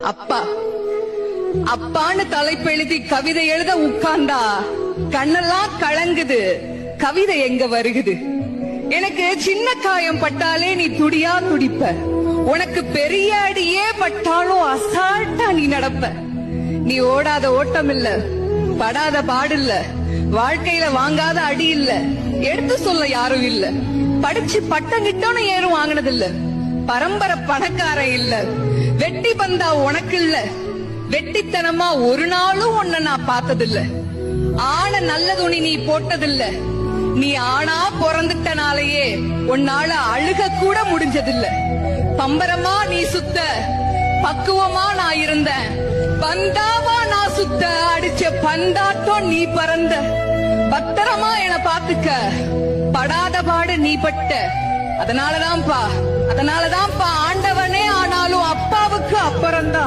அப்பா அப்பான்னு தலைப்பெழுதி கவிதை எழுத உட்கார்ந்தா கண்ணெல்லாம் கலங்குது. கவிதை எங்க வருகுது? எனக்கு சின்ன காயம் பட்டாலே நீ துடியா துடிப்ப. உனக்கு பெரிய அடியே பட்டாலும் அசால்ட்டா நீ நடப்ப. நீ ஓடாத ஓட்டம் இல்ல, படாத பாடு இல்ல, வாழ்க்கையில வாங்காத அடி இல்ல, எடுத்து சொல்ல யாரும் இல்ல. படிச்சு பட்டம் கிட்டோன்னு ஏறும் வாங்கினது இல்ல. பரம்பரை பணக்காரன் இல்ல. வெட்டி பந்தா உனக்கு இல்ல. வெட்டித்தனமா ஒரு நாளும் உன்னை நான் பார்த்ததில்ல. ஆன நல்ல துணி நீ போட்டதில்ல. நீ ஆனா பிறந்துட்டனாலேயே உன்னால அழுக கூட முடிஞ்சதில்ல. பம்பரமா நீ சுத்த, பக்குவமா நான் இருந்தேன். பந்தாவா நான் சுத்த, அடிச்ச பந்தாட்டம் நீ பறந்த. பத்திரமா என பாத்துக்க, படாத பாடு நீ பட்ட. அதனாலதான்ப்பா ஆண்டவனே ஆனாலும் அப்பாவுக்கு அப்புறம்தான்.